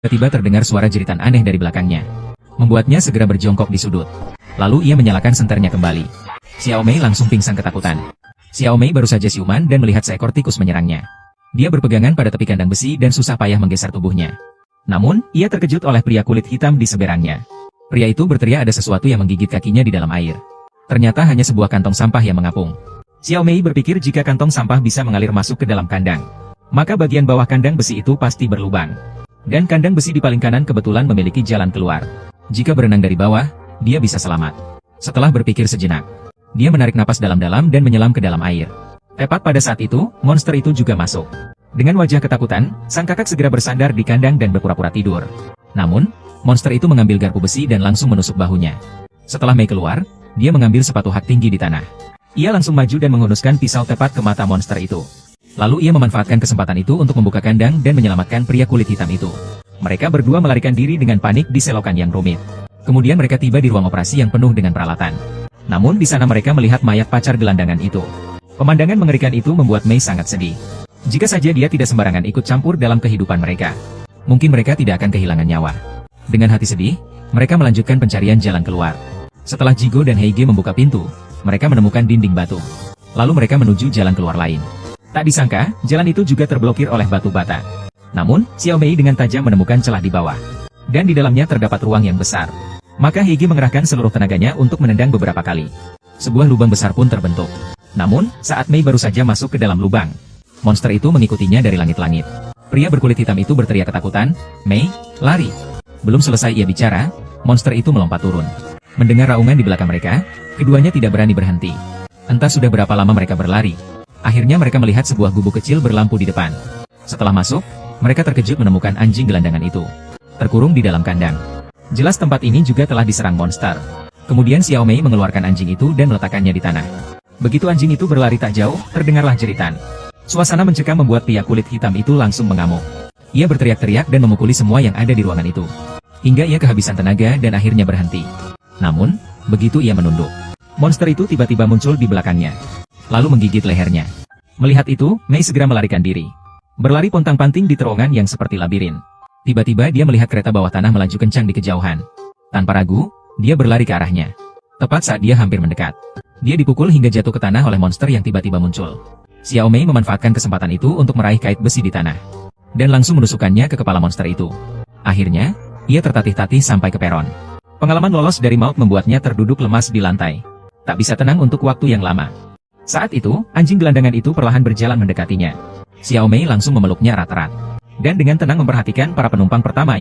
Tiba-tiba terdengar suara jeritan aneh dari belakangnya. Membuatnya segera berjongkok di sudut. Lalu ia menyalakan senternya kembali. Xiao Mei langsung pingsan ketakutan. Xiao Mei baru saja siuman dan melihat seekor tikus menyerangnya. Dia berpegangan pada tepi kandang besi dan susah payah menggeser tubuhnya. Namun, ia terkejut oleh pria kulit hitam di seberangnya. Pria itu berteriak ada sesuatu yang menggigit kakinya di dalam air. Ternyata hanya sebuah kantong sampah yang mengapung. Xiao Mei berpikir jika kantong sampah bisa mengalir masuk ke dalam kandang, maka bagian bawah kandang besi itu pasti berlubang. Dan kandang besi di paling kanan kebetulan memiliki jalan keluar. Jika berenang dari bawah, dia bisa selamat. Setelah berpikir sejenak, dia menarik napas dalam-dalam dan menyelam ke dalam air. Tepat pada saat itu, monster itu juga masuk. Dengan wajah ketakutan, sang kakak segera bersandar di kandang dan berpura-pura tidur. Namun, monster itu mengambil garpu besi dan langsung menusuk bahunya. Setelah Mei keluar, dia mengambil sepatu hak tinggi di tanah. Ia langsung maju dan menghunuskan pisau tepat ke mata monster itu. Lalu ia memanfaatkan kesempatan itu untuk membuka kandang dan menyelamatkan pria kulit hitam itu. Mereka berdua melarikan diri dengan panik di selokan yang rumit. Kemudian mereka tiba di ruang operasi yang penuh dengan peralatan. Namun di sana mereka melihat mayat pacar gelandangan itu. Pemandangan mengerikan itu membuat Mei sangat sedih. Jika saja dia tidak sembarangan ikut campur dalam kehidupan mereka, mungkin mereka tidak akan kehilangan nyawa. Dengan hati sedih, mereka melanjutkan pencarian jalan keluar. Setelah Jigo dan Heige membuka pintu, mereka menemukan dinding batu. Lalu mereka menuju jalan keluar lain. Tak disangka, jalan itu juga terblokir oleh batu bata. Namun, Xiao Mei dengan tajam menemukan celah di bawah. Dan di dalamnya terdapat ruang yang besar. Maka Heige mengerahkan seluruh tenaganya untuk menendang beberapa kali. Sebuah lubang besar pun terbentuk. Namun, saat Mei baru saja masuk ke dalam lubang, monster itu mengikutinya dari langit-langit. Pria berkulit hitam itu berteriak ketakutan, "Mei, lari!" Belum selesai ia bicara, monster itu melompat turun. Mendengar raungan di belakang mereka, keduanya tidak berani berhenti. Entah sudah berapa lama mereka berlari. Akhirnya mereka melihat sebuah gubuk kecil berlampu di depan. Setelah masuk, mereka terkejut menemukan anjing gelandangan itu terkurung di dalam kandang. Jelas tempat ini juga telah diserang monster. Kemudian Xiao Mei mengeluarkan anjing itu dan meletakkannya di tanah. Begitu anjing itu berlari tak jauh, terdengarlah jeritan. Suasana mencekam membuat pria kulit hitam itu langsung mengamuk. Ia berteriak-teriak dan memukuli semua yang ada di ruangan itu. Hingga ia kehabisan tenaga dan akhirnya berhenti. Namun, begitu ia menunduk, monster itu tiba-tiba muncul di belakangnya, lalu menggigit lehernya. Melihat itu, Mei segera melarikan diri. Berlari pontang-panting di terowongan yang seperti labirin. Tiba-tiba dia melihat kereta bawah tanah melaju kencang di kejauhan. Tanpa ragu, dia berlari ke arahnya. Tepat saat dia hampir mendekat, dia dipukul hingga jatuh ke tanah oleh monster yang tiba-tiba muncul. Xiao Mei memanfaatkan kesempatan itu untuk meraih kait besi di tanah, dan langsung menusukkannya ke kepala monster itu. Akhirnya, ia tertatih-tatih sampai ke peron. Pengalaman lolos dari maut membuatnya terduduk lemas di lantai. Tak bisa tenang untuk waktu yang lama. Saat itu, anjing gelandangan itu perlahan berjalan mendekatinya. Xiao Mei langsung memeluknya erat-erat. Dan dengan tenang memperhatikan para penumpang pertama